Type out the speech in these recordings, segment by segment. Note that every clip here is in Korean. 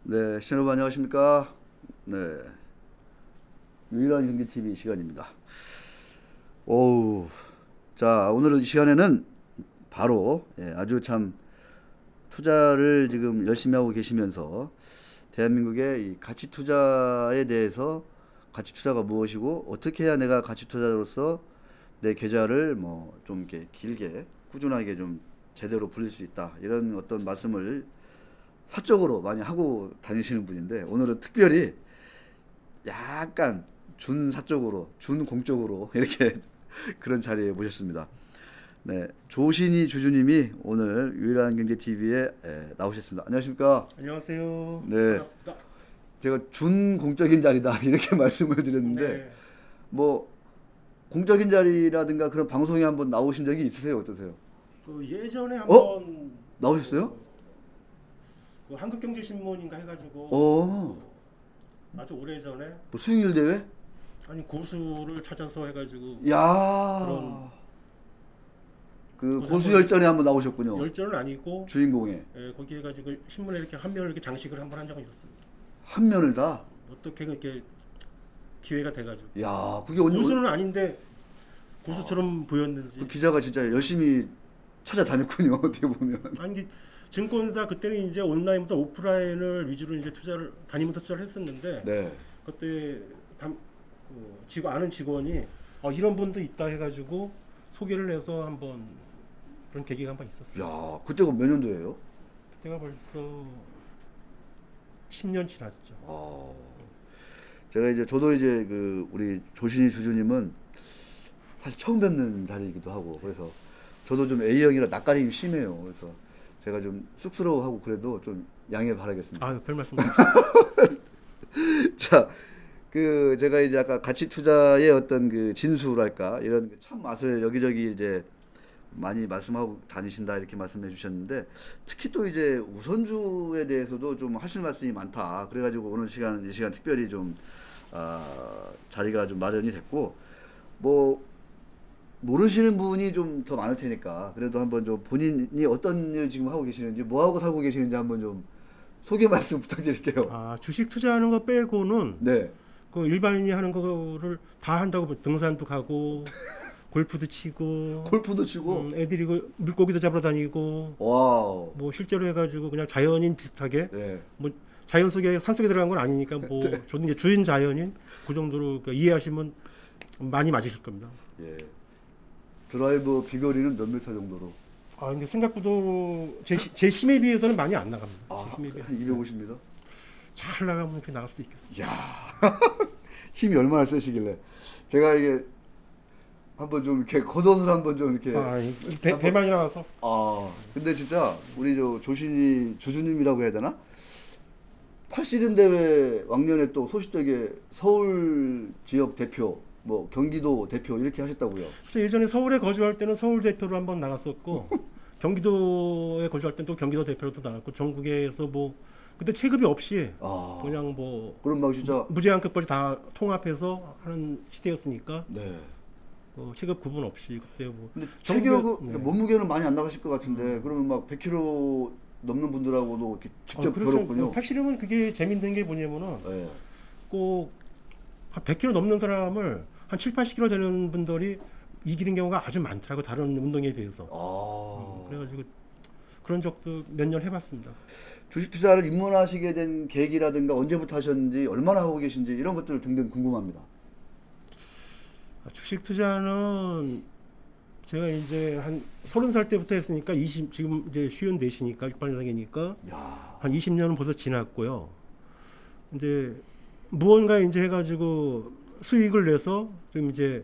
네, 시청자 여러분 안녕하십니까? 네, 유일한 경기 TV 시간입니다. 오우, 자 오늘 이 시간에는 바로 아주 참 투자를 지금 열심히 하고 계시면서 대한민국의 이 가치 투자에 대해서 가치 투자가 무엇이고 어떻게 해야 내가 가치 투자자로서 내 계좌를 뭐 좀 이렇게 길게 꾸준하게 좀 제대로 불릴 수 있다 이런 어떤 말씀을 사적으로 많이 하고 다니시는 분인데 오늘은 특별히 약간 준사적으로 준공적으로 이렇게 그런 자리에 모셨습니다. 네, 조신희 주주님이 오늘 유일한 경제 TV에 나오셨습니다. 안녕하십니까? 안녕하세요. 네, 반갑습니다. 제가 준공적인 자리다 이렇게 말씀을 드렸는데 네. 뭐 공적인 자리라든가 그런 방송에 한번 나오신 적이 있으세요? 어떠세요? 그 예전에 한번 나오셨어요? 그 한국경제신문인가 해가지고 어, 아주 오래 전에 뭐 수익률 대회? 아니 고수를 찾아서 해가지고 야, 그런 그 고수 고수열전에 한번 나오셨군요. 열전은 아니고 주인공에 거기 해가지고 신문에 이렇게 한 면을 이렇게 장식을 한번 한 적이 있었습니다. 한 면을 다. 어떻게 그렇게 기회가 돼가지고 야, 그게 언제 고수는 아닌데 고수처럼 보였는지. 그 기자가 진짜 열심히 찾아다녔군요. 어떻게 보면. 아니 이게 증권사 그때는 이제 온라인부터 오프라인을 위주로 이제 다니면서 투자를 했었는데 네. 그때 아는 직원이 이런 분도 있다 해가지고 소개를 해서 한번 그런 계기가 한번 있었어요. 야, 그때가 몇 년도예요? 그때가 벌써 10년 지났죠. 아, 제가 이제 저도 이제 그 우리 조신희 주주님은 사실 처음 뵙는 자리이기도 하고 그래서 저도 좀 A형이라 낯가림이 심해요. 그래서 제가 좀 쑥스러워하고 그래도 좀 양해 바라겠습니다. 아, 별 말씀. 자, 그 제가 이제 아까 가치 투자의 어떤 그 진수랄까 이런 그 참 맛을 여기저기 이제 많이 말씀하고 다니신다 이렇게 말씀해 주셨는데 특히 또 이제 우선주에 대해서도 좀 하실 말씀이 많다. 그래가지고 오늘 이 시간 특별히 좀 자리가 좀 마련이 됐고 뭐 모르시는 분이 좀 더 많을 테니까 그래도 한번 좀 본인이 어떤 일 지금 하고 계시는지 뭐 하고 살고 계시는지 한번 좀 소개 말씀 부탁드릴게요. 아, 주식 투자하는 거 빼고는 네. 그 일반인이 하는 거를 다 한다고 등산도 가고 골프도 치고 골프도 치고. 애들이 그 물고기도 잡으러 다니고 와우. 뭐 실제로 해가지고 그냥 자연인 비슷하게 네. 뭐 자연 속에 산 속에 들어간 건 아니니까 뭐 저는 이제 주인 자연인 그 정도로 이해하시면 많이 맞으실 겁니다. 예. 드라이브 비거리는 몇 미터 정도로? 아 근데 생각보다 제 힘에 비해서는 많이 안 나갑니다. 아, 제 힘에 비해 한 250m? 잘 나가면 이렇게 나갈 수 있겠습니다. 이야. 힘이 얼마나 세시길래. 제가 이게 한번 좀 이렇게 겉옷을 한번 좀 이렇게. 배만이 나와서. 아, 근데 진짜 우리 저 조신희 주주님이라고 해야 되나? 팔씨름 대회 왕년에 또 소식되게 서울 지역 대표, 뭐 경기도 대표 이렇게 하셨다고요. 그래서 예전에 서울에 거주할 때는 서울 대표로 한번 나갔었고 경기도에 거주할 때는 또 경기도 대표로도 나갔고 전국에서 뭐 그때 체급이 없이 아, 그냥 뭐 그럼 막 진짜. 무제한급까지 다 통합해서 하는 시대였으니까 네. 체급 구분 없이 그때 뭐 근데 전국에- 네. 몸무게는 많이 안 나가실 것 같은데 그러면 막 100kg 넘는 분들하고도 이렇게 직접 그렇죠. 겨뤘군요. 팔씨름은 그게 재밌는 게 뭐냐면은 네. 꼭 한 100kg 넘는 사람을 한 7, 80kg 되는 분들이 이기는 경우가 아주 많더라고 다른 운동에 비해서. 아. 그래가지고 그런 적도 몇 년 해봤습니다. 주식 투자를 입문하시게 된 계기라든가 언제부터 하셨는지 얼마나 하고 계신지 이런 것들 등등 궁금합니다. 주식 투자는 제가 이제 한 30살 때부터 했으니까 지금 이제 54시니까 68년생이니까 야. 한 20년은 벌써 지났고요. 이제 무언가 이제 해가지고 수익을 내서 좀 이제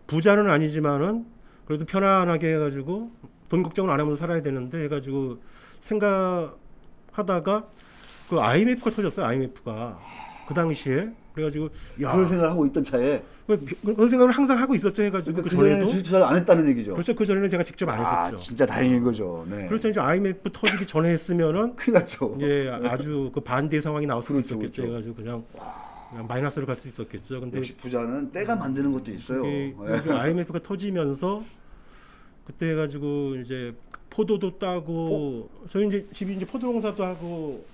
부자는 아니지만은 그래도 편안하게 해가지고 돈 걱정을 안 하면서 살아야 되는데 해가지고 생각하다가 그 IMF가 터졌어요. IMF가 그 당시에 그래가지고 그런 생각을 하고 있던 차에 그런 생각을 항상 하고 있었죠. 해가지고 그러니까 그 그전에 전에도 주식 투자를 안 했다는 얘기죠. 그렇죠. 그 전에는 제가 직접 안 했었죠. 진짜 다행인 거죠. 네. 그렇죠. 이제 IMF 터지기 전에 했으면 큰일 났죠. 이제 아주 그 반대 상황이 나올 수도 그렇죠, 있었겠죠. 그렇죠. 해가지고 그냥 마이너스로 갈 수 있었겠죠. 근데 역시 부자는 때가 만드는 것도 있어요. 네. IMF가 터지면서 그때 해가지고 이제 포도도 따고 저희 이제 집이 이제 포도 농사도 하고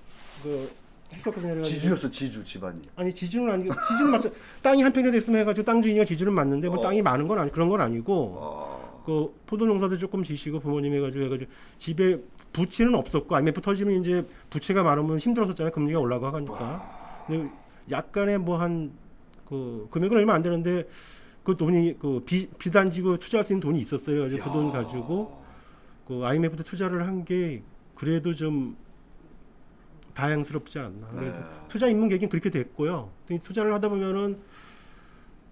그 했었거든요. 그래가지고 지주였어, 지주 집안이. 아니 지주는 아니고 지주는 맞죠. 땅이 한 평이라도 있으면 해가지고 땅 주인이가 지주는 맞는데 뭐 어. 땅이 많은 건 아니 그런 건 아니고 아, 그 포도 농사도 조금 지시고 부모님 해가지고 집에 부채는 없었고 IMF 터지면 이제 부채가 많으면 힘들었었잖아요. 금리가 올라가고 하니까. 근데 약간의 뭐 한 그 금액은 얼마 안 되는데 그 돈이 그 비단지고 투자할 수 있는 돈이 있었어요. 그래서 그 돈 가지고 그 IMF 때 투자를 한 게 그래도 좀 다양스럽지 않나. 네. 투자 입문 계획은 그렇게 됐고요. 투자를 하다 보면은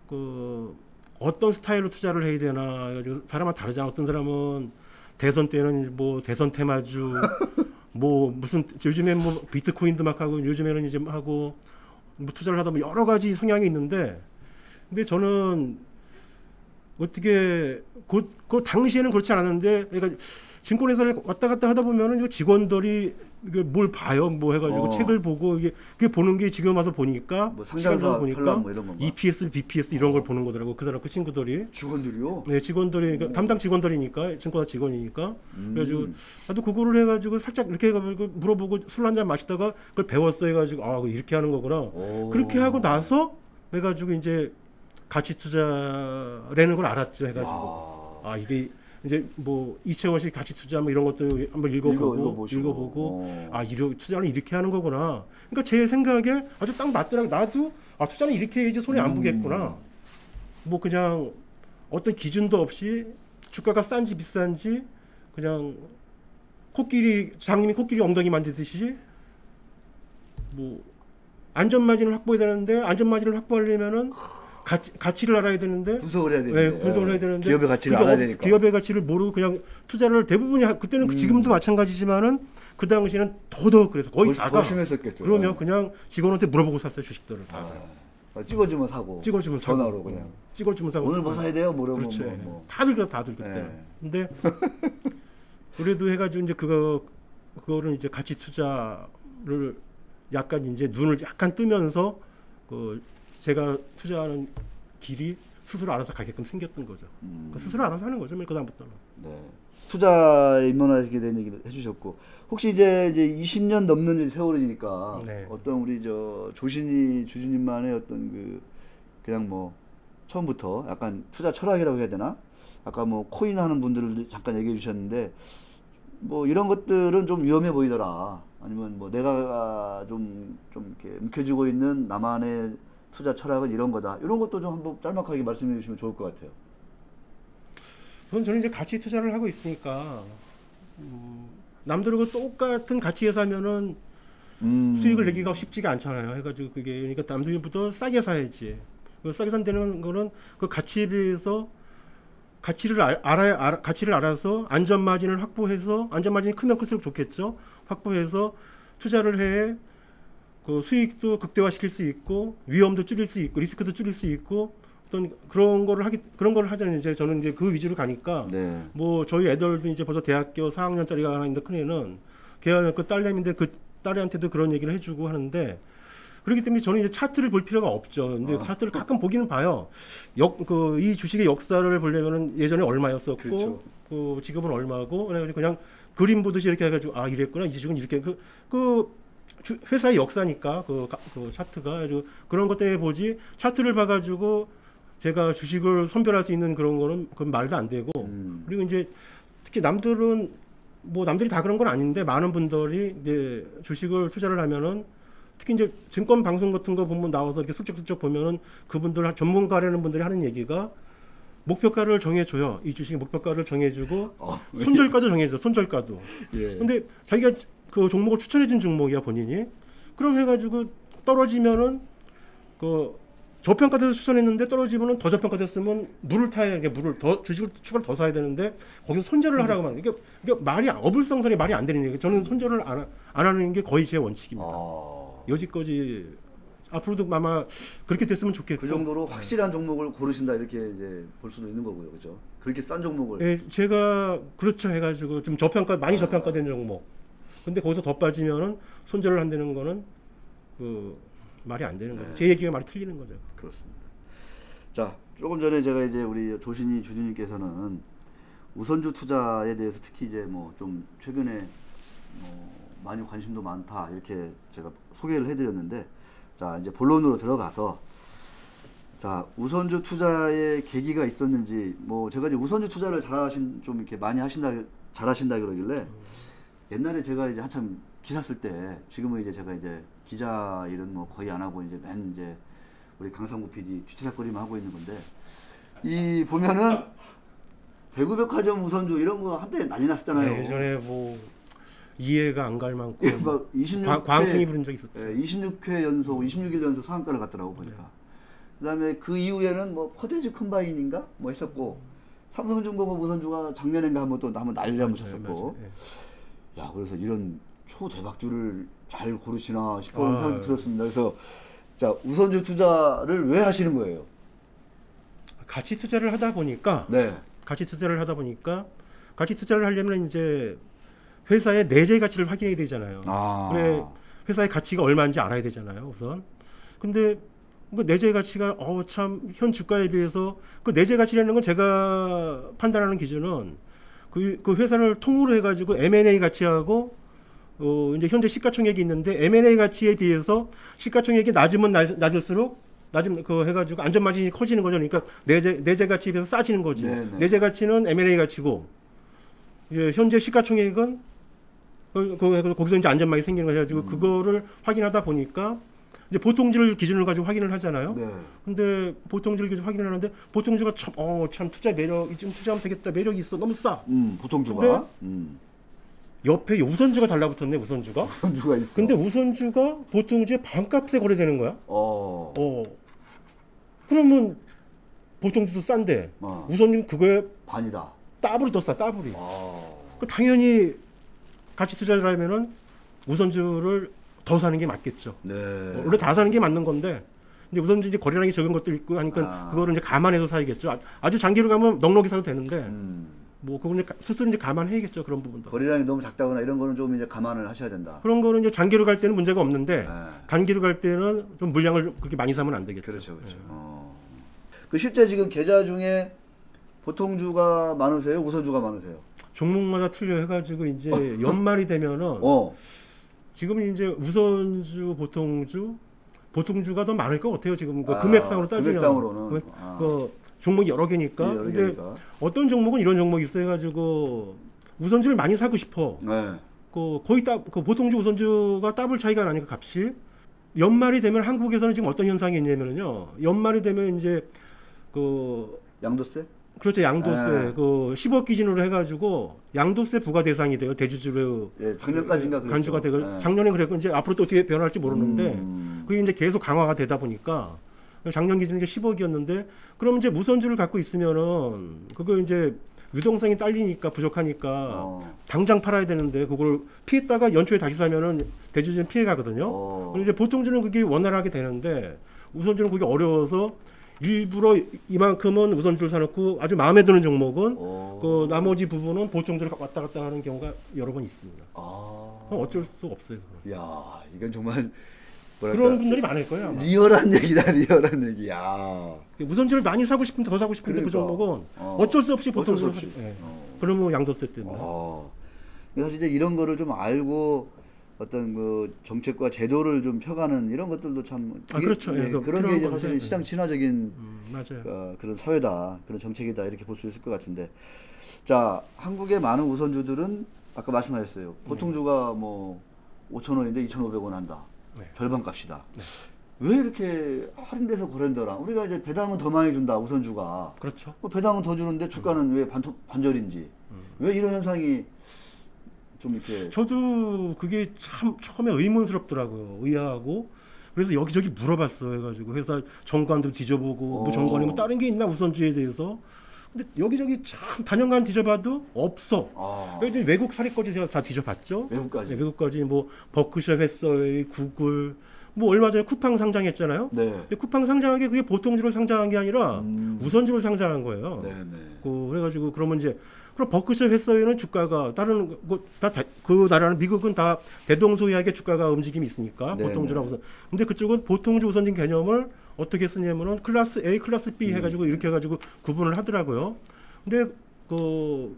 그 어떤 스타일로 투자를 해야 되나 해가지고 사람마다 다르잖아. 어떤 사람은 대선 때는 뭐 대선 테마주 뭐 무슨 요즘에 뭐 비트코인도 막 하고 요즘에는 이제 하고 뭐 투자를 하다 보면 여러 가지 성향이 있는데 근데 저는 어떻게 그 당시에는 그렇지 않았는데 그러니까 증권회사를 왔다 갔다 하다 보면은 직원들이 이게 뭘 봐요, 뭐 해가지고 책을 보고 이게 그게 보는 게 지금 와서 보니까 뭐 상장사 편람 뭐 이런 거. EPS, BPS 이런 걸 보는 거더라고. 그 사람 그 친구들이. 직원들이요? 네, 직원들이 그러니까 담당 직원들이니까 증권사 직원이니까. 그래가지고 나도 그거를 해가지고 살짝 이렇게 해가지고 물어보고 술 한잔 마시다가 그걸 배웠어 해가지고 아 이렇게 하는 거구나. 오. 그렇게 하고 나서 해가지고 이제 가치 투자라는 걸 알았죠. 해가지고 아 이게 이제 뭐 이채원 씨 가치 투자 뭐 이런 것도 한번 읽어보고 아 이렇게 투자는 이렇게 하는 거구나. 그러니까 제 생각에 아주 딱 맞더라고. 나도 아 투자는 이렇게 해야지 손해 안 보겠구나. 뭐 그냥 어떤 기준도 없이 주가가 싼지 비싼지 그냥 코끼리 장님이 코끼리 엉덩이 만들듯이 뭐 안전 마진을 확보해야 되는데 안전 마진을 확보하려면은 가치를 알아야 되는데 분석을 해야 되는데 네, 분석을 해야 되는데 기업의 가치를 알아야 되니까 기업의 가치를 모르고 그냥 투자를 대부분이 그때는 지금도 마찬가지지만은 그 당시에는 더더욱 그래서 거의 다가 더 심했었겠죠. 그러면 그냥 직원한테 물어보고 샀어요 주식들을 다. 찍어주면 사고 찍어주면 사고 전화로 그냥 찍어주면 사고 오늘 뭐 사야 돼요? 물어보면 그렇죠. 뭐. 다들 그래 다들 그때. 네. 근데 그래도 해가지고 이제 그거를 이제 가치 투자를 약간 이제 눈을 약간 뜨면서 그 제가 투자하는 길이 스스로 알아서 가게끔 생겼던 거죠. 그러니까 스스로 알아서 하는 거죠. 그 다음부터는. 네. 투자에 입문하시게 된 얘기를 해주셨고 혹시 이제 20년 넘는 이제 세월이니까 네. 어떤 우리 조신이 주주님만의 어떤 그냥 뭐 처음부터 약간 투자 철학이라고 해야 되나? 아까 뭐 코인 하는 분들을 잠깐 얘기해 주셨는데 뭐 이런 것들은 좀 위험해 보이더라. 아니면 뭐 내가 좀 이렇게 움켜쥐고 있는 나만의 투자 철학은 이런 거다. 이런 것도 좀 한번 짤막하게 말씀해 주시면 좋을 것 같아요. 그건 저는 이제 가치 투자를 하고 있으니까 남들하고 똑같은 가치에 사면은 수익을 내기가 쉽지가 않잖아요. 해가지고 그게 그러니까 남들보다 싸게 사야지. 싸게 산다는 거는 그 가치에 비해서 가치를 알아서 안전 마진을 확보해서 안전 마진이 크면 클수록 좋겠죠. 확보해서 투자를 해. 그 수익도 극대화시킬 수 있고 위험도 줄일 수 있고 리스크도 줄일 수 있고 어떤 그런 거를 하자면 이제 저는 이제 그 위주로 가니까 네. 뭐 저희 애들도 이제 벌써 대학교 4학년짜리가 하나 있는데 큰 애는 걔가 그 딸내미인데 그 딸애한테도 그런 얘기를 해주고 하는데 그렇기 때문에 저는 이제 차트를 볼 필요가 없죠. 근데 차트를 가끔 보기는 봐요. 이 주식의 역사를 보려면은 예전에 얼마였었고 그렇죠. 그 지금은 얼마고 그래가지고 그냥 그림 보듯이 이렇게 해가지고 아 이랬구나 이 주식은 이렇게 회사의 역사니까 그 차트가 아주 그런 것 때문에 보지 차트를 봐가지고 제가 주식을 선별할 수 있는 그런 거는 그건 말도 안 되고 그리고 이제 특히 남들은 뭐 남들이 다 그런 건 아닌데 많은 분들이 이제 주식을 투자를 하면은 특히 이제 증권 방송 같은 거 보면 나와서 이렇게 슬쩍슬쩍 보면은 그분들 전문가라는 분들이 하는 얘기가 목표가를 정해줘요. 이 주식의 목표가를 정해주고 손절가도 정해줘. 손절가도. 예. 근데 자기가 그 종목을 추천해준 종목이야 본인이. 그럼 해가지고 떨어지면은 그 저평가돼서 추천했는데 떨어지면은 더 저평가됐으면 물을 타야 이게 물을 더 주식을 추가로 더 사야 되는데 거기서 손절을 하라고 하는 이게 말이 어불성설이 말이 안 되는 얘기. 저는 손절을 안 하는 게 거의 제 원칙입니다. 여지까지 앞으로도 아마 그렇게 됐으면 좋겠고. 그 정도로 확실한 종목을 고르신다 이렇게 이제 볼 수도 있는 거고요, 그렇죠? 그렇게 싼 종목을. 예, 제가 그렇죠 해가지고 좀 많이 저평가된 종목. 근데 거기서 더 빠지면은 손절을 한다는 거는 그 말이 안 되는 거죠. 제 얘기가 말이 틀리는 거죠. 그렇습니다. 자, 조금 전에 제가 이제 우리 조신이 주주님께서는 우선주 투자에 대해서 특히 이제 뭐 좀 최근에 많이 관심도 많다 이렇게 제가 소개를 해드렸는데, 자 이제 본론으로 들어가서, 자 우선주 투자의 계기가 있었는지, 뭐 제가 이제 우선주 투자를 좀 이렇게 많이 잘하신다 그러길래, 옛날에 제가 이제 한참 기사 쓸 때, 지금은 이제 제가 이제 기자 일은 뭐 거의 안 하고 이제 이제 우리 강상구 PD 뒤치다거리만 하고 있는 건데, 이 보면은 대구백화점 우선주 이런 거 한때 난리 났었잖아요. 네, 예전에 뭐 이해가 안 갈 만큼 막 26회, 광풍이 부른 적이 있었죠. 26회 연속, 26일 연속 상한가를 갔더라고 보니까. 네. 그다음에 그 이후에는 뭐 퍼대주 컴바인인가 뭐 했었고, 삼성중공업 우선주가 작년인가 한번 난리를 한번 쳤었고. 네. 야, 그래서 이런 초대박주를 잘 고르시나 싶은 생각이 들었습니다. 그래서 자 우선주 투자를 왜 하시는 거예요? 가치 투자를 하다 보니까, 네. 가치 투자를 하려면 이제 회사의 내재 가치를 확인해야 되잖아요. 그래, 회사의 가치가 얼마인지 알아야 되잖아요, 우선. 근데 그 내재 가치가 참 현 주가에 비해서, 그 내재 가치라는 건 제가 판단하는 기준은 그 회사를 통으로 해가지고 M&A 가치하고 이제 현재 시가총액이 있는데, M&A 가치에 비해서 시가총액이 낮으면 낮을수록 그 해가지고 안전마진이 커지는 거죠. 그러니까 내재 가치에 비해서 싸지는 거지. 네네. 내재 가치는 M&A 가치고, 현재 시가총액은 거기서 이제 안전망이 생기는 거죠. 가지고 그거를 확인하다 보니까 이제 보통주를 기준으로 가지고 확인을 하잖아요. 네. 근데 보통주를 기준 확인을 하는데, 보통주가 참 투자 매력, 이쯤 투자하면 되겠다, 매력이 있어, 너무 싸. 보통주가. 옆에 우선주가 달라붙었네, 우선주가. 우선주가 있어. 근데 우선주가 보통주의 반값에 거래되는 거야. 그러면 보통주도 싼데 우선주는 그거에 반이다. 더블이 더 싸, 더블이. 그 당연히 가치 투자를 하면은 우선주를 더 사는 게 맞겠죠. 네. 원래 다 사는 게 맞는 건데, 근데 우선주 이제 거래량이 적은 것도 있고 하니까 그거를 이제 감안해서 사야겠죠. 아주 장기로 가면 넉넉히 사도 되는데, 뭐 그건 이제 스스로 이제 감안해야겠죠, 그런 부분도. 거래량이 너무 작다거나 이런 거는 좀 이제 감안을 하셔야 된다. 그런 거는 이제 장기로 갈 때는 문제가 없는데, 네. 단기로 갈 때는 좀 물량을 그렇게 많이 사면 안 되겠죠. 그렇죠. 그 실제 지금 계좌 중에 보통주가 많으세요? 우선주가 많으세요? 종목마다 틀려 해가지고 이제 연말이 되면은 지금은 이제 우선주, 보통주가 더 많을 것 같아요. 지금 그 금액상으로 따지면. 금액상으로는. 그 종목이 여러 개니까. 근데 어떤 종목은 이런 종목이 있어 해가지고 우선주를 많이 사고 싶어. 네. 거의 그 보통주, 우선주가 더블 차이가 나니까 값이. 연말이 되면 한국에서는 지금 어떤 현상이 있냐면요. 연말이 되면 이제 양도세? 그렇죠. 양도세. 10억 기준으로 해가지고 양도세 부과 대상이 돼요. 대주주로. 예, 작년까지인가 그랬죠. 간주가 되고, 작년에 그랬고, 이제 앞으로 또 어떻게 변할지 모르는데, 그게 이제 계속 강화가 되다 보니까, 작년 기준 이제 10억이었는데, 그럼 이제 무선주를 갖고 있으면은, 그거 이제 유동성이 딸리니까, 부족하니까, 당장 팔아야 되는데, 그걸 피했다가 연초에 다시 사면은 대주주는 피해 가거든요. 이제 보통주는 그게 원활하게 되는데, 우선주는 그게 어려워서, 일부러 이만큼은 우선주를 사놓고 아주 마음에 드는 종목은 그 나머지 부분은 보통주를 왔다 갔다 하는 경우가 여러 번 있습니다. 어쩔 수 없어요. 야, 이건 정말 뭐랄까, 그런 분들이 많을 거예요. 아마. 리얼한 얘기다, 리얼한 얘기. 야. 우선주를 많이 사고 싶은데 더 사고 싶은데 그 종목은 어쩔 수 없이 보통주를 없이. 그러면 양도세 때문에. 사실 이제 이런 거를 좀 알고 어떤 그 정책과 제도를 좀 펴가는 이런 것들도 참 그렇죠. 그런 게 이제 사실 시장 친화적인 맞아요. 그런 사회다, 그런 정책이다 이렇게 볼 수 있을 것 같은데, 자 한국의 많은 우선주들은 아까 말씀하셨어요. 보통주가 뭐 5,000원인데 2,500원 한다. 절반값이다. 왜 이렇게 할인돼서 거래한다라? 우리가 이제 배당은 더 많이 준다, 우선주가. 그렇죠. 배당은 더 주는데 주가는 왜 반절인지, 왜 이런 현상이 좀 이렇게. 저도 그게 참 처음에 의문스럽더라고요. 의아하고. 그래서 여기저기 물어봤어요. 해가지고 회사 정관도 뒤져보고 뭐 정관이 뭐 다른 게 있나 우선주에 대해서. 근데 여기저기 참 단연간 뒤져봐도 없어. 그래도 외국 사례까지 제가 다 뒤져봤죠. 외국까지. 네, 외국까지 뭐 버크셔 해서웨이, 구글, 뭐 얼마 전에 쿠팡 상장했잖아요. 네. 근데 쿠팡 상장한 게 그게 보통주로 상장한 게 아니라 우선주로 상장한 거예요. 그래가지고 그러면 이제 그럼 버크셔 해서웨이는 주가가 다른 그 나라는 미국은 다 대동소이하게 주가가 움직임이 있으니까 보통주라고 우선. 근데 그쪽은 보통주 우선진 개념을 어떻게 쓰냐면은 클래스 A, 클래스 B 해가지고 이렇게 해가지고 구분을 하더라고요. 근데 그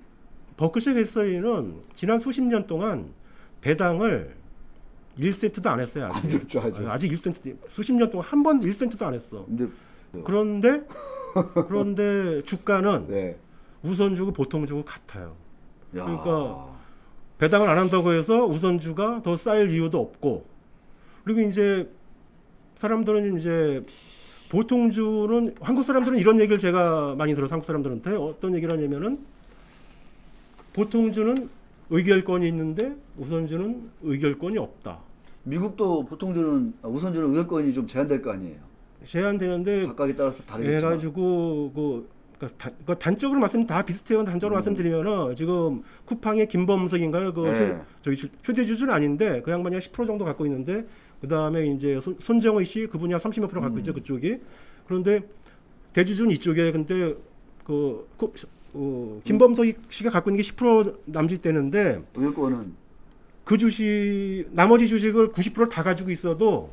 버크셔 해서웨이는 지난 수십 년 동안 배당을 1센트도 안 했어요. 아직. 안 줬죠, 아직. 아직 1센트 수십 년 동안 한 번 1센트도 안 했어. 근데 그런데 주가는 네. 우선주고 보통주고 같아요. 야. 그러니까 배당을 안 한다고 해서 우선주가 더 쌓일 이유도 없고, 그리고 이제 사람들은 이제 보통주는, 한국 사람들은 이런 얘기를 제가 많이 들어서 한국 사람들한테 어떤 얘기를 하냐면은, 보통주는 의결권이 있는데 우선주는 의결권이 없다. 미국도 보통주는 우선주는 의결권이 좀 제한될 거 아니에요. 제한되는데 각각에 따라서 다르겠지만. 해가지고 그러니까 단적으로 말씀 다 비슷해요. 단적으로 말씀드리면은 지금 쿠팡의 김범석인가요? 네. 저기 최대 주주는 아닌데 그 양반이 10% 정도 갖고 있는데, 그 다음에 이제 손정의 씨 그분이 한 30몇 프로 갖고 있죠, 그쪽이. 그런데 대주주는 이쪽에. 근데 김범석 씨가 갖고 있는 게 10% 남짓되는데, 의결권은 그 주식 나머지 주식을 90% 다 가지고 있어도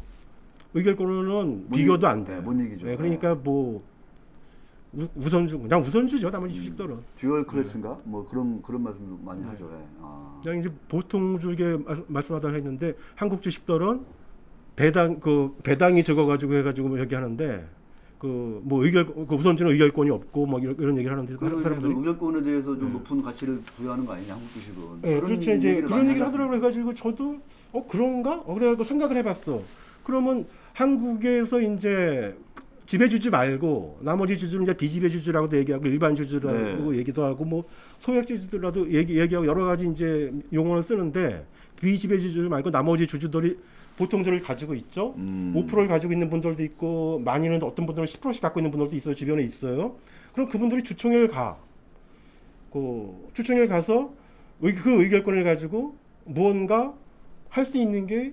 의결권은 비교도 안 돼. 뭔 얘기죠? 네, 그러니까 뭐 우선주, 그냥 우선주죠, 나머지 주식들은. 듀얼 클래스인가? 뭐 그런 말씀도 많이 하죠. 네. 그냥 이제 보통주게 말씀하다 했는데, 한국 주식들은 배당이 적어가지고 해가지고 뭐 얘기하는데, 뭐 우선주는 의결권이 없고 뭐 이런 얘기를 하는데, 그런 사람들이 의결권에 대해서 좀 높은 가치를 부여하는 거 아니냐, 한국 주식은. 네, 그렇죠. 이제 그런 얘기를 하더라고요. 해가지고 저도 그런가? 그래가지고 생각을 해봤어. 그러면 한국에서 이제 지배주주 말고 나머지 주주는 이제 비지배주주라고도 얘기하고 일반 주주라고 얘기도 하고 뭐 소액주주들라도 얘기하고 여러 가지 이제 용어를 쓰는데, 비지배주주 말고 나머지 주주들이 보통주를 가지고 있죠. 5%를 가지고 있는 분들도 있고, 많이는 어떤 분들은 10%씩 갖고 있는 분들도 있어요. 주변에 있어요. 그럼 그분들이 주총회를 주총회에 가서 그 의결권을 가지고 무언가 할 수 있는 게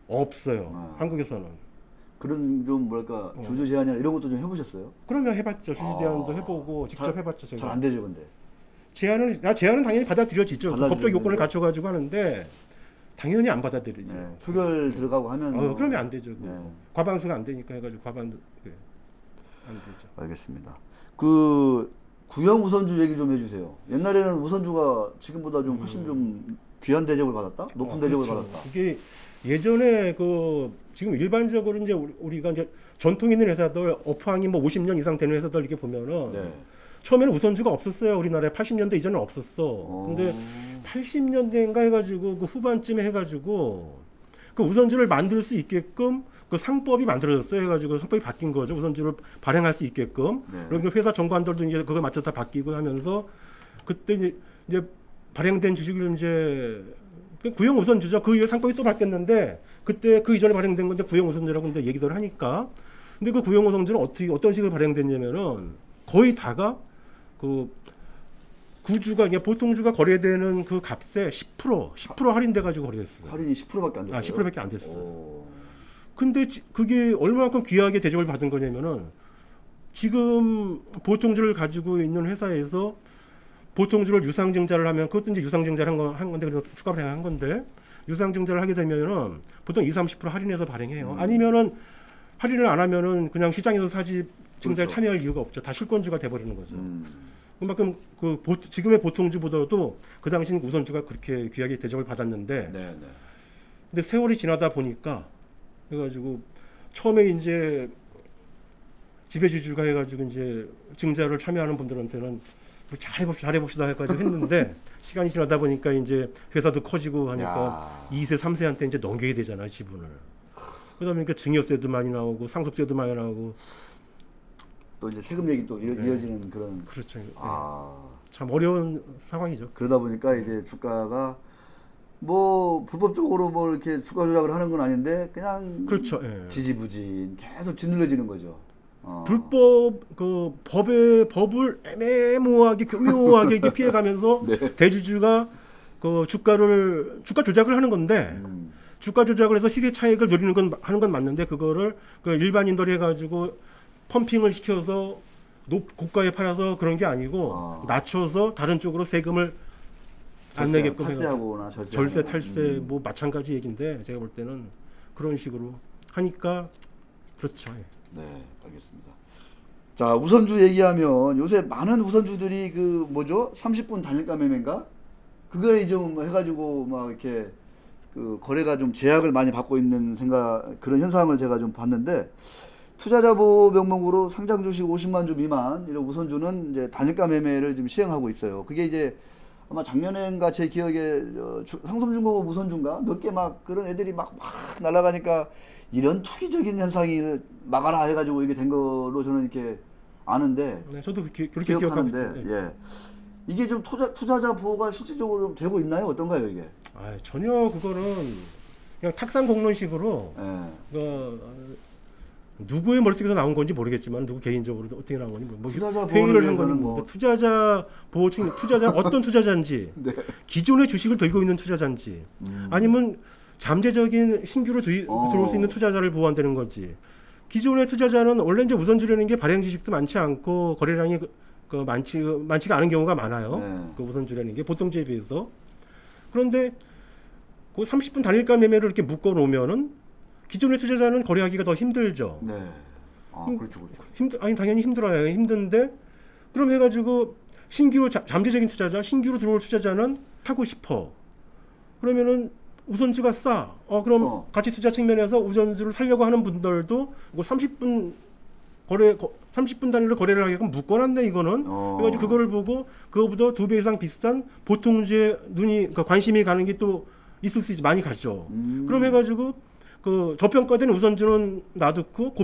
없어요. 한국에서는. 그런 좀 뭐랄까 주주 제한이나 이런 것도 좀 해보셨어요? 그러면 해봤죠. 주주 제한도 해보고 직접 해봤죠. 잘 안 되죠, 근데. 제한은 당연히 받아들여지죠. 법적 요건을 갖춰가지고 하는데 당연히 안 받아들이죠. 네. 표결 들어가고 하면 그러면 안 되죠. 네. 과반수가 안 되니까 해가지고 안 되죠. 알겠습니다. 그 구형 우선주 얘기 좀 해주세요. 옛날에는 우선주가 지금보다 좀 훨씬 좀 귀한 대접을 받았다, 높은 대접을 그렇죠. 받았다. 이게 예전에 지금 일반적으로 이제 우리가 이제 전통 있는 회사들, 업황이 뭐 50년 이상 되는 회사들 이렇게 보면은 네. 처음에는 우선주가 없었어요. 우리나라에 80년대 이전에 없었어. 근데 80년대인가 해가지고 그 후반쯤에 해가지고 그 우선주를 만들 수 있게끔 그 상법이 만들어졌어요. 해가지고 상법이 바뀐 거죠. 우선주를 발행할 수 있게끔. 그리고 회사 정관들도 이제 그거 맞춰 다 바뀌고 하면서, 그때 이제 발행된 주식을 이제 구형 우선주죠. 그 이후에 상법이 또 바뀌었는데, 그때 그 이전에 발행된 건데 구형 우선주라고 근데 얘기들 하니까. 근데 그 구형 우선주는 어떤 식으로 발행됐냐면은 거의 다가 구주가 그냥 보통주가 거래되는 그 값에 10% 할인돼 가지고 거래됐어요. 할인이 10%밖에 안 됐어요. 10%밖에 안 됐어요. 근데 그게 얼마만큼 귀하게 대접을 받은 거냐면은, 지금 보통주를 가지고 있는 회사에서 보통주를 유상증자를 하면, 그것도 이제 유상증자를 한 건데, 그래서 추가 발행한 건데, 유상증자를 하게 되면은 보통 20-30% 할인해서 발행해요. 아니면은 할인을 안 하면은 그냥 시장에서 사지 증자에 참여할 이유가 없죠. 다 실권주가 돼버리는 거죠. 그만큼 지금의 보통주보다도 그 당시는 우선주가 그렇게 귀하게 대접을 받았는데, 근데 세월이 지나다 보니까 해가지고 처음에 이제 지배주주가 해가지고 이제 증자를 참여하는 분들한테는 뭐 잘해봅시다 해가지고 했는데 시간이 지나다 보니까 이제 회사도 커지고 하니까 2세, 3세한테 이제 넘겨야 되잖아요, 지분을. 그러다 보니까 증여세도 많이 나오고 상속세도 많이 나오고, 또 이제 세금 얘기 또 이어지는 그런. 그렇죠. 참 어려운 상황이죠. 그러다 보니까 이제 주가가 뭐 불법적으로 뭐 이렇게 주가 조작을 하는 건 아닌데 그냥 그렇죠. 지지부진 계속 짓눌려지는 거죠. 불법 법을 애매모호하게 교묘하게 이렇게 피해가면서 대주주가 주가 조작을 하는 건데, 주가 조작을 해서 시세 차익을 노리는 하는 건 맞는데, 그거를 일반인들이 해가지고 펌핑을 시켜서 고가에 팔아서 그런 게 아니고 낮춰서 다른 쪽으로 세금을 안 내게끔 탈세하거나 절세 탈세 뭐 마찬가지 얘기인데, 제가 볼 때는 그런 식으로 하니까 그렇죠. 네, 알겠습니다. 자, 우선주 얘기하면 요새 많은 우선주들이 30분 단일가 매매인가? 그거에 좀 해가지고 막 이렇게 그 거래가 좀 제약을 많이 받고 있는 그런 현상을 제가 좀 봤는데, 투자자 보호 명목으로 상장 주식 50만 주 미만 이런 우선주는 이제 단일가 매매를 지금 시행하고 있어요. 그게 이제 아마 작년엔가 제 기억에 상섬중공업 우선주인가 몇 개 막 그런 애들이 막 날아가니까 이런 투기적인 현상을 막아라 해가지고 이게 된 걸로 저는 이렇게 아는데, 네, 저도 그렇게 기억하고 있어요. 네. 예. 이게 좀 투자자 보호가 실질적으로 좀 되고 있나요? 어떤가요, 이게? 아, 전혀 그거는 그냥 탁상 공론식으로 예. 누구의 머릿속에서 나온 건지 모르겠지만 누구 개인적으로 어떻게 나온 건지 뭐 투자자 회의를 한 보호를 건지 뭐- 투자자 보호층 투자자 어떤 투자자인지 네. 기존의 주식을 들고 있는 투자자인지 아니면 잠재적인 신규로 들어올 수 있는 투자자를 보호한다는 건지. 기존의 투자자는 원래 이제 우선주라는 게 발행 주식도 많지 않고 거래량이 많지가 않은 경우가 많아요. 네. 그 우선주라는 게 보통주에 비해서. 그런데 그 30분 단일가 매매를 이렇게 묶어 놓으면은 기존의 투자자는 거래하기가 더 힘들죠. 네. 아, 그렇죠, 그렇죠. 아니 당연히 힘들어요. 힘든데 그럼 해가지고 신규로 잠재적인 투자자, 신규로 들어올 투자자는 하고 싶어. 그러면은 우선주가 싸. 그럼 가치 투자 측면에서 우선주를 살려고 하는 분들도 뭐 30분 30분 단위로 거래를 하게끔 묶어놨네 이거는. 그래가지고 그거를 보고 그거보다 2배 이상 비싼 보통주에 그러니까 관심이 가는 게 또 있을 수 있지. 많이 가죠. 그럼 해가지고 그 저평가된 우선주는 놔두고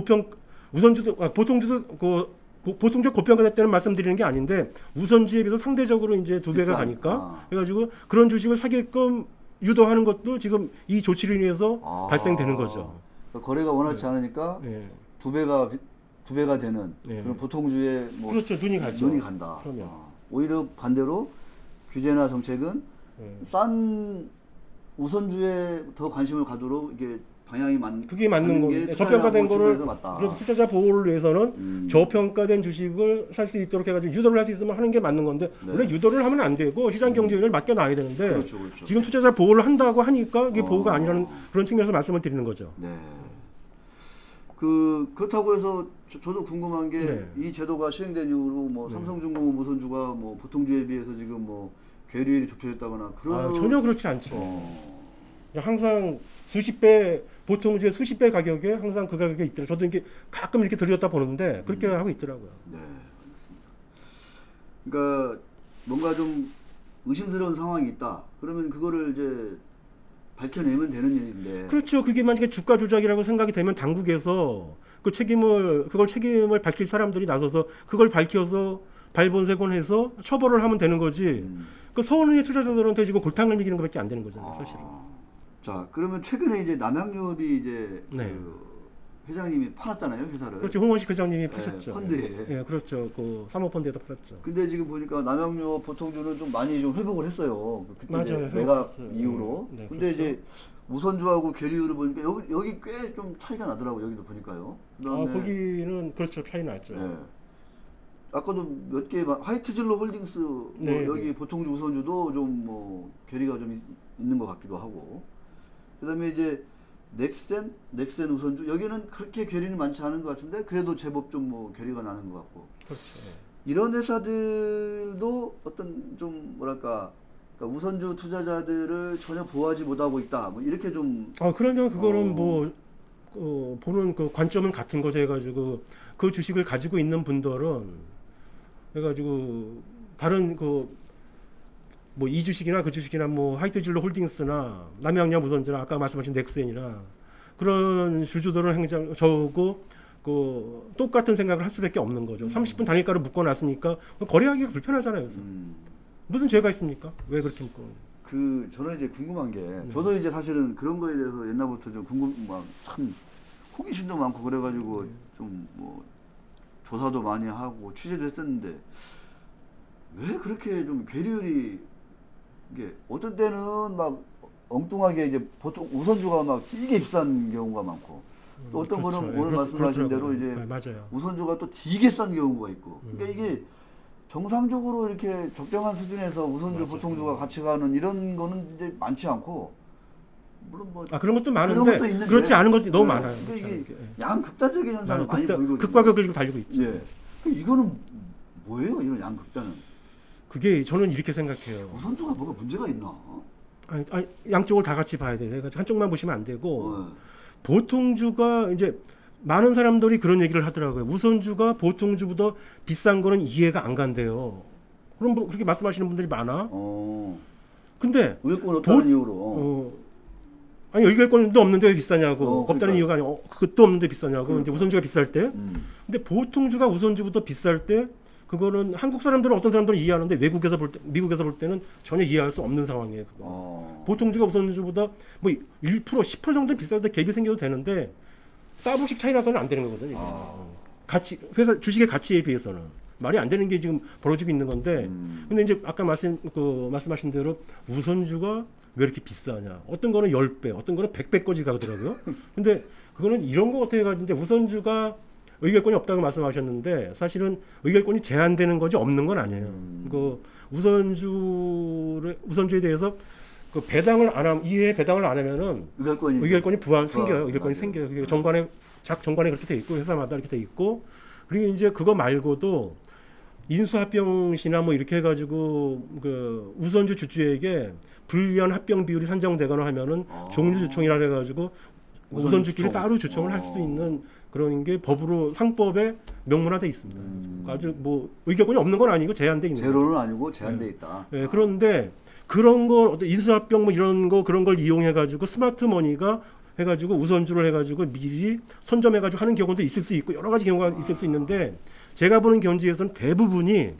보통주도 보통적 고평가됐다는 말씀드리는 게 아닌데 우선주에 비해서 상대적으로 이제 2배가 가니까 해가지고 그런 주식을 사게끔 유도하는 것도 지금 이 조치로 인해서 발생되는 거죠. 거래가 원활치 않으니까 네. 두 배가 되는 그런 보통주에 뭐 그렇죠. 눈이 가죠. 눈이 간다. 그러면 오히려 반대로 규제나 정책은 싼 우선주에 더 관심을 가도록 이게 방향이 그게 맞는 건데 저평가된 거를 그래서 투자자 보호를 위해서는 저평가된 주식을 살 수 있도록 해가지고 유도를 할 수 있으면 하는 게 맞는 건데 원래 유도를 하면 안 되고 시장 경쟁을 맡겨놔야 되는데 그렇죠. 지금 투자자 보호를 한다고 하니까 이게 보호가 아니라는 그런 측면에서 말씀을 드리는 거죠. 네. 그렇다고 해서 저도 궁금한 게 이 제도가 시행된 이후로 뭐 삼성중공업 우선주가 뭐 보통주에 비해서 지금 뭐 괴리율이 좁혀졌다거나 그런 전혀 그렇지 않죠. 항상 수십 배 보통주의 수십 배 가격에 항상 그 가격에 있더라고요. 저도 이렇게 가끔 이렇게 들여다 보는데 그렇게 하고 있더라고요. 네, 알겠습니다. 그러니까 뭔가 좀 의심스러운 상황이 있다. 그러면 그거를 이제 밝혀내면 되는 일인데. 그렇죠. 그게 만약에 주가 조작이라고 생각이 되면 당국에서 그걸 책임을 밝힐 사람들이 나서서 그걸 밝혀서 발본색원해서 처벌을 하면 되는 거지. 그 서운의 투자자들한테 지금 골탕을 먹이는 것밖에 안 되는 거잖아요, 사실은. 자, 그러면 최근에 이제 남양유업이 이제 그 회장님이 팔았잖아요, 회사를. 그렇죠. 홍원식 회장님이 파셨죠. 펀드에. 예, 그렇죠. 그 사모펀드에다 팔았죠. 근데 지금 보니까 남양유업 보통주는 좀 많이 좀 회복을 했어요. 그때 맞아요. 매각 이후로. 네, 근데 그렇죠. 이제 우선주하고 괴리율을 보니까 여기 꽤 좀 차이가 나더라고요. 여기도 보니까요. 그다음에 거기는 그렇죠. 차이 났죠. 네. 아까도 몇 개 화이트진로 홀딩스 뭐 여기 보통주 우선주도 좀 뭐 괴리가 좀 있는 것 같기도 하고. 그다음에 이제 넥센 우선주 여기는 그렇게 괴리는 많지 않은 것 같은데 그래도 제법 좀 뭐 괴리가 나는 것 같고. 그렇죠. 이런 회사들도 어떤 좀 뭐랄까 그러니까 우선주 투자자들을 전혀 보호하지 못하고 있다. 뭐 이렇게 좀. 그러면 그거는 보는 그 관점은 같은 거죠. 해가지고 그 주식을 가지고 있는 분들은 해가지고 다른 뭐 이 주식이나 그 주식이나 뭐 화이트진로 홀딩스나 남양양 우선주나 아까 말씀하신 넥센이나 그런 주주들은 저고 똑같은 생각을 할 수밖에 없는 거죠. 30분 단일가로 묶어놨으니까 거래하기가 불편하잖아요. 그래서. 무슨 죄가 있습니까? 왜 그렇게 묶어? 저는 이제 궁금한 게 저도 이제 사실은 그런 거에 대해서 옛날부터 좀 참 호기심도 많고 그래가지고 좀 뭐 조사도 많이 하고 취재도 했었는데 왜 그렇게 좀 괴리율이 이게 어떤 때는 막 엉뚱하게 이제 보통 우선주가 막 되게 비싼 경우가 많고 또 어떤 그렇죠. 거는 오늘 말씀하신 대로 이제 맞아요. 우선주가 또 되게 싼 경우가 있고 그러니까 이게 정상적으로 이렇게 적정한 수준에서 우선주 보통주가 같이 가는 이런 거는 이제 많지 않고 물론 뭐 그런 것도 많은데 그런 것도 있는데, 그렇지 않은 것이 너무 많아요. 그러니까 이게 양극단적인 현상을 많이 보이거든요. 극과 극을 지금 달리고 있죠. 예. 이거는 뭐예요? 이런 양극단은? 그게 저는 이렇게 생각해요. 우선주가 뭐가 문제가 있나? 아니, 양쪽을 다 같이 봐야 돼요. 그러니까 한쪽만 보시면 안 되고 어. 보통주가 이제 많은 사람들이 그런 얘기를 하더라고요. 우선주가 보통주보다 비싼 거는 이해가 안 간대요. 그럼 뭐 그렇게 말씀하시는 분들이 많아. 근데 의결권 없다는 이유로. 아니 의결권도 없는데 왜 비싸냐고. 없다는 그러니까. 이유가 아니고 그것도 없는데 비싸냐고. 그러니까. 이제 우선주가 비쌀 때. 근데 보통주가 우선주보다 비쌀 때 그거는 한국 사람들은 어떤 사람들은 이해하는데 외국에서 볼 때, 미국에서 볼 때는 전혀 이해할 수 없는 상황이에요. 그거. 보통주가 우선주보다 뭐 1%, 10% 정도 비쌀 때 갭이 생겨도 되는데 따블씩 차이 나서는 안 되는 거거든요. 가치 회사 주식의 가치에 비해서는 말이 안 되는 게 지금 벌어지고 있는 건데. 근데 이제 아까 말씀하신 대로 우선주가 왜 이렇게 비싸냐? 어떤 거는 10배, 어떤 거는 100배까지 가더라고요. 근데 그거는 이런 거 같아요. 이제 우선주가 의결권이 없다고 말씀하셨는데 사실은 의결권이 제한되는 거지 없는 건 아니에요. 그 우선주에 대해서 그 배당을 안 하면 이해 배당을 안 하면은 의결권이 생겨요. 의결권이 생겨요. 그게 정관에 그렇게 돼 있고 회사마다 이렇게 돼 있고 그리고 이제 그거 말고도 인수합병시나 뭐 이렇게 해가지고 그 우선주 주주에게 불리한 합병 비율이 산정되거나 하면은 종류주총이라 해가지고 우선주끼리 따로 주총을 할 수 있는 그런 게 법으로 상법에 명문화돼 있습니다. 아주 뭐 의결권이 없는 건 아니고 제한돼 있는 제로는 거죠. 아니고 제한돼 있다. 네, 그런데 그런 거 어떤 인수합병 뭐 이런 거 그런 걸 이용해가지고 스마트머니가 해가지고 우선주를 해가지고 미리 선점해가지고 하는 경우도 있을 수 있고 여러 가지 경우가 있을 수 있는데 제가 보는 견지에서는 대부분이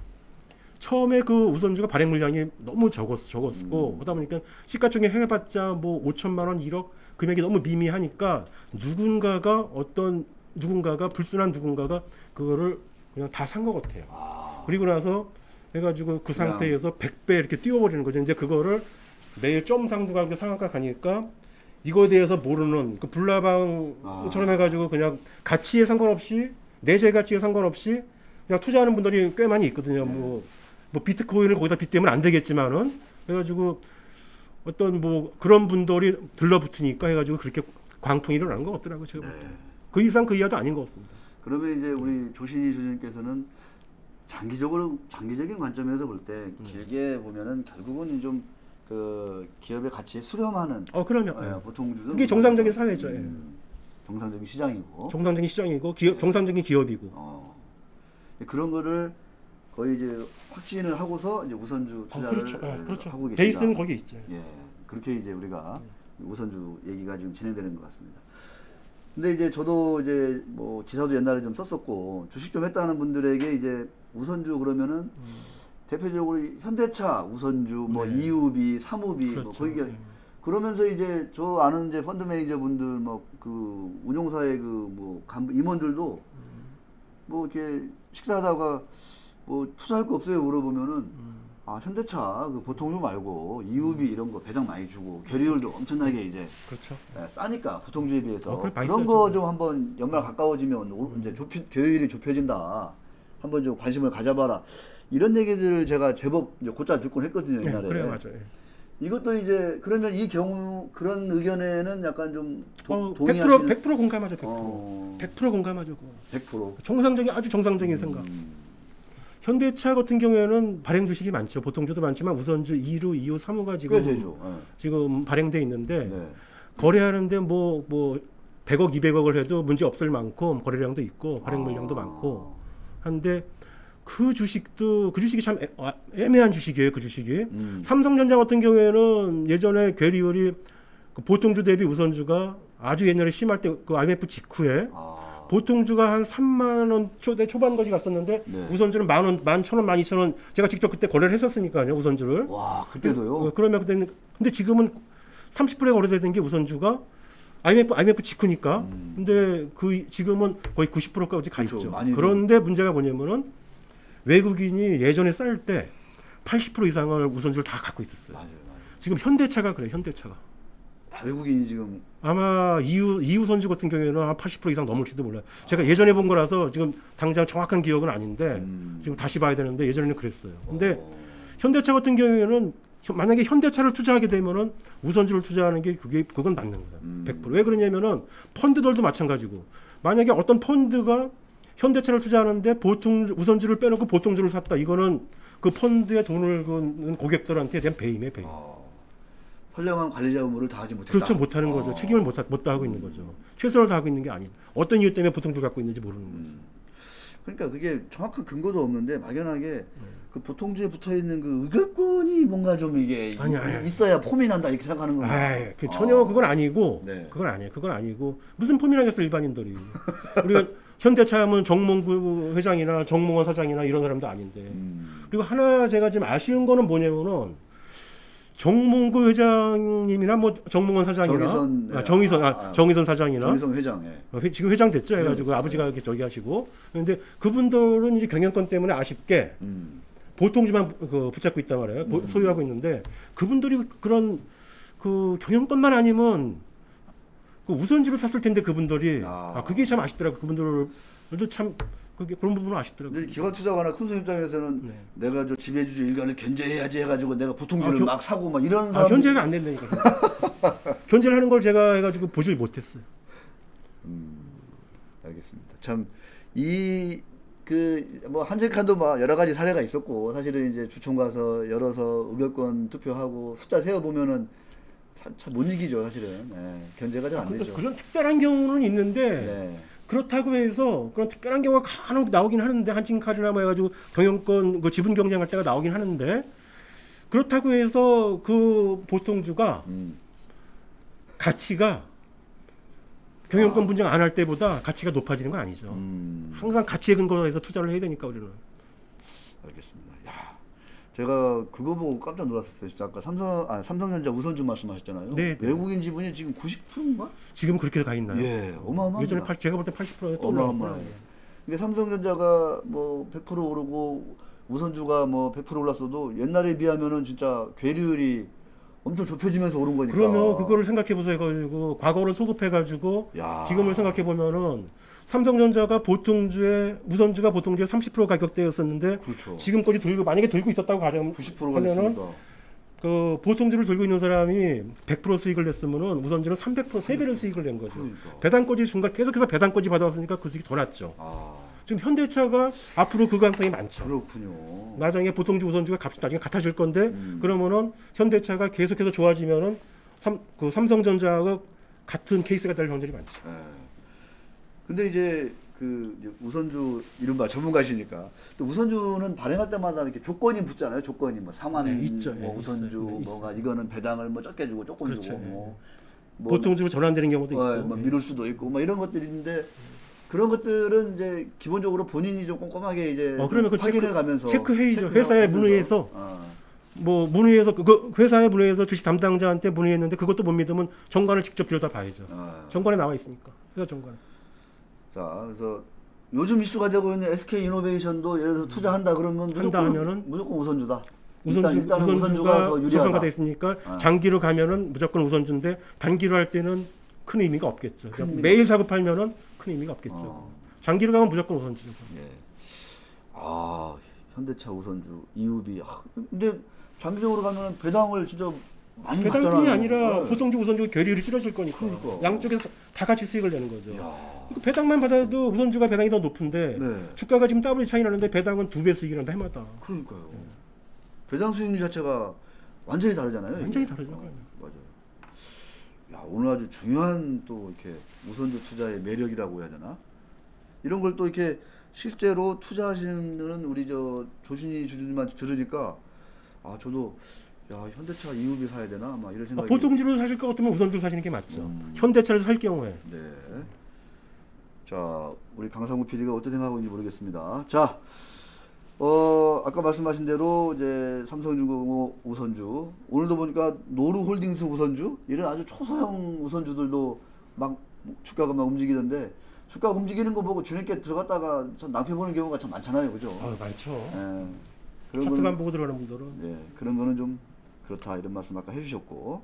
처음에 그 우선주가 발행 물량이 너무 적었고 그러다 보니까 시가총액 해봤자 뭐 5천만 원, 1억 금액이 너무 미미하니까 누군가가 불순한 누군가가 그거를 그냥 다 산 것 같아요. 그리고 나서 해가지고 그 상태에서 100배 이렇게 띄워버리는 거죠. 이제 그거를 매일 점 상부가격 상한가 가니까 이거에 대해서 모르는 그 불나방처럼 해가지고 그냥 가치에 상관없이 내재 가치에 상관없이 그냥 투자하는 분들이 꽤 많이 있거든요. 뭐 비트코인을 거기다 빗대면 안 되겠지만은 해가지고 어떤 뭐 그런 분들이 들러붙으니까 해가지고 그렇게 광풍이 일어나는 것 같더라고요. 제가 볼 때. 그 이상 그 이하도 아닌 것 같습니다. 그러면 이제 우리 조신희 주주님께서는 장기적인 관점에서 볼 때 길게 보면은 결국은 좀 그 기업의 가치에 수렴하는. 그럼요. 보통주는 그게 정상적인 사회죠. 정상적인 시장이고. 정상적인 시장이고 정상적인 기업이고. 그런 거를 거의 이제 확신을 하고서 이제 우선주 투자를 그렇죠. 하고 계신다. 베이스는 거기에 있죠. 그렇게 이제 우리가 우선주 얘기가 지금 진행되는 것 같습니다. 근데 이제 저도 이제 뭐 기사도 옛날에 좀 썼었고 주식 좀 했다는 분들에게 이제 우선주 그러면은 대표적으로 현대차 우선주, 뭐 이우비, 사무비, 그렇죠. 뭐 거기 그러면서 이제 저 아는 이제 펀드 매니저 분들 뭐 그 운용사의 그 뭐 간부 임원들도 뭐 이렇게 식사하다가 뭐 투자할 거 없어요 물어보면은 현대차 그 보통주 말고 이우비 이런 거 배당 많이 주고 계리율도 엄청나게 이제 그렇죠. 싸니까 보통주에 비해서 그런 거 좀 한번 연말 가까워지면 이제 계율이 좁혀진다. 한번 좀 관심을 가져봐라. 이런 얘기들을 제가 제법 이제 곧잘 듣곤 했거든요 옛날에. 그래요, 맞아요. 이것도 이제 그러면 이 경우 그런 의견에는 약간 좀 동의하시는 100% 공감하죠. 100% 공감하죠. 100%. 아주 정상적인 생각. 현대차 같은 경우에는 발행 주식이 많죠. 보통주도 많지만 우선주 2루, 2호, 3호가 지금 발행돼 있는데 거래하는데 뭐 100억, 200억을 해도 문제 없을 만큼 거래량도 있고 발행 물량도 많고 한데 그 주식이 참 애매한 주식이에요. 그 주식이. 삼성전자 같은 경우에는 예전에 괴리율이 그 보통주 대비 우선주가 아주 옛날에 심할 때 그 IMF 직후에 보통주가 한 3만 원 초반까지 갔었는데 우선주는 10,000원, 11,000원, 12,000원 제가 직접 그때 거래를 했었으니까요. 우선주를. 와, 그때도요? 그러면 그때는 근데 지금은 30%에 거래되는 게 우선주가 IMF 직후니까. 근데 지금은 거의 90%까지 가 있죠. 그런데 문제가 뭐냐면은 외국인이 예전에 쌀 때 80% 이상을 우선주를 다 갖고 있었어요. 맞아요. 지금 현대차가 그래요. 현대차가. 다 외국인이 지금 아마 이우선주 같은 경우에는 한 80% 이상 넘을지도 몰라요. 제가 예전에 본 거라서 지금 당장 정확한 기억은 아닌데 지금 다시 봐야 되는데 예전에는 그랬어요. 근데 현대차 같은 경우에는 만약에 현대차를 투자하게 되면은 우선주를 투자하는 게 그건 맞는 거예요. 100%. 왜 그러냐면은 펀드들도 마찬가지고 만약에 어떤 펀드가 현대차를 투자하는데 우선주를 빼놓고 보통주를 샀다. 이거는 그 펀드에 돈을 건 고객들한테 대한 배임이에요. 배임. 선량한 관리자 의무를 다하지 못했다. 그렇죠. 못하는 거죠. 책임을 못 다하고 있는 거죠. 최선을 다하고 있는 게 아니죠. 어떤 이유 때문에 보통주를 갖고 있는지 모르는 거죠. 그러니까 그게 정확한 근거도 없는데 막연하게 그 보통주에 붙어 있는 그 의결권이 뭔가 좀 이게 아니. 있어야 폼이 난다 이렇게 생각하는 겁니다. 아이, 전혀 그건 아니고, 네. 그건 아니에요. 그건 아니고 무슨 폼이라겠어 일반인들이. 우리가 현대차 하면 정몽구 회장이나 정몽원 사장이나 이런 사람도 아닌데. 그리고 하나 제가 좀 아쉬운 거는 뭐냐면은 정몽구 회장님이나 뭐 정몽원 사장이나 정의선 사장이나 정의선 회장, 예. 지금 회장 됐죠 해가지고 아버지가 이렇게 저기 하시고 그런데 그분들은 이제 경영권 때문에 아쉽게 보통주만 그 붙잡고 있단 말이에요. 소유하고 있는데 그분들이 그런 그 경영권만 아니면 그 우선주를 샀을 텐데 그분들이 그게 참 아쉽더라고. 그분들도 참 그게 그런 부분은 아쉽더라고요. 근데 기관 투자가나 큰 손 입장에서는 네. 내가 저 지배주주 일간을 견제해야지 해가지고 내가 보통주를 막 사고 막 이런 사람. 견제가 안 된다니까. 견제를 하는 걸 제가 해가지고 보질 못했어요. 알겠습니다. 참 이 그 뭐 한적한도 막 여러 가지 사례가 있었고 사실은 이제 주총 가서 열어서 의결권 투표하고 숫자 세어 보면은 참 못 이기죠 사실은. 네, 견제가 좀 안 되죠. 그런 특별한 경우는 있는데. 네. 그렇다고 해서 그런 특별한 경우가 간혹 나오긴 하는데 한진칼이나 뭐 해가지고 경영권 그 지분 경쟁할 때가 나오긴 하는데 그렇다고 해서 그 보통주가 가치가 경영권 분쟁 안 할 때보다 가치가 높아지는 건 아니죠. 항상 가치에 근거로 해서 투자를 해야 되니까 우리는. 알겠습니다. 야, 제가 그거 보고 깜짝 놀랐었어요. 진짜 아까 삼성전자 우선주 말씀하셨잖아요. 네. 외국인 지분이 지금 90%인가? 지금 그렇게 가 있나요? 예, 어마어마합니다. 예전에 제가 볼 때 80%에 또 어마어마해요. 올라왔어요. 이게 삼성전자가 뭐 100% 오르고 우선주가 뭐 100% 올랐어도 옛날에 비하면은 진짜 괴리율이 엄청 좁혀지면서 오른 거니까. 그러면 그거를 생각해 보세요. 가지고 과거를 소급해 가지고 지금을 생각해 보면은 삼성전자가 보통주에 우선주가 보통주에 30% 가격대였었는데 그렇죠. 지금까지 만약에 들고 있었다고 가정하면은 90%가 됐으니까. 그 보통주를 들고 있는 사람이 100% 수익을 냈으면은 우선주는 300% 3배를 수익을 낸 거죠. 그러니까. 배당까지 중간 계속해서 배당까지 받아왔으니까 그 수익이 더 났죠. 지금 현대차가 앞으로 그 가능성이 많죠. 그렇군요. 나중에 보통주 우선주가 값이 나중에 같아질 건데 그러면은 현대차가 계속해서 좋아지면은 그 삼성전자가 같은 케이스가 될 확률이 많죠. 네. 근데 이제 그 이제 우선주 이른바 전문가시니까 또 우선주는 발행할 때마다 이렇게 조건이 붙잖아요. 조건이 뭐 상환, 네, 있죠. 뭐 네, 우선주, 있어요. 네, 뭐가 이거는 배당을 뭐 적게 주고 조금 그렇죠. 주고 네. 뭐 보통주로 전환되는 경우도 있고. 뭐 미룰 수도 있고 뭐 이런 것들이 있는데 그런 것들은 이제 기본적으로 본인이 좀 꼼꼼하게 이제 그러면 그 확인해 가면서 체크회의죠. 회사에 문의해서 뭐 문의해서 그 회사에 문의해서 주식 담당자한테 문의했는데 그것도 못 믿으면 정관을 직접 들여다 봐야죠. 정관에 나와 있으니까. 회사 정관. 자, 그래서 요즘 이슈가 되고 있는 SK 이노베이션도 예를 들어서 투자한다 그러면 하면은 무조건 우선주다. 우선주가 더 유리하다. 우선화가 있으니까 장기로 가면은 무조건 우선주인데 단기로 할 때는 큰 의미가 없겠죠. 매일 사고 팔면은 큰 의미가 없겠죠. 장기로 가면 무조건 우선주죠. 예. 현대차 우선주, EUB. 근데 장기적으로 가면 배당을 진짜 많이 배당뿐이 받잖아요. 아니라 네. 보통주 우선주 괴리율이 줄어질 거니까. 그러니까. 양쪽에서 다 같이 수익을 내는 거죠. 배당만 받아도 우선주가 배당이 더 높은데 네. 주가가 지금 더블이 차이 나는데 배당은 2배 수익이 난다 해마다. 그러니까요. 배당 수익률 자체가 완전히 다르잖아요. 완전히 이게. 다르죠. 맞아요. 야, 오늘 아주 중요한 또 이렇게 우선주 투자의 매력이라고 해야 되나? 이런 걸 또 이렇게 실제로 투자하시는 우리 저 조신희 주주님한테 들으니까 저도 야, 현대차 EUB 사야 되나? 막 이런 생각이. 보통주로 사실 것 같으면 우선주로 사시는 게 맞죠. 현대차를 살 경우에. 네. 자, 우리 강상구 PD가 어떻게 생각하고 있는지 모르겠습니다. 자, 아까 말씀하신 대로 이제 삼성중공업 우선주, 오늘도 보니까 노루홀딩스 우선주, 이런 아주 초소형 우선주들도 막 주가가 막 움직이던데, 주가 움직이는 거 보고 주님께 들어갔다가 참 낭패 보는 경우가 참 많잖아요, 그죠? 많죠. 예. 그런 차트만 거는- 보고 들어가는 분들은. 예, 그런 거는 좀 그렇다 이런 말씀 아까 해주셨고.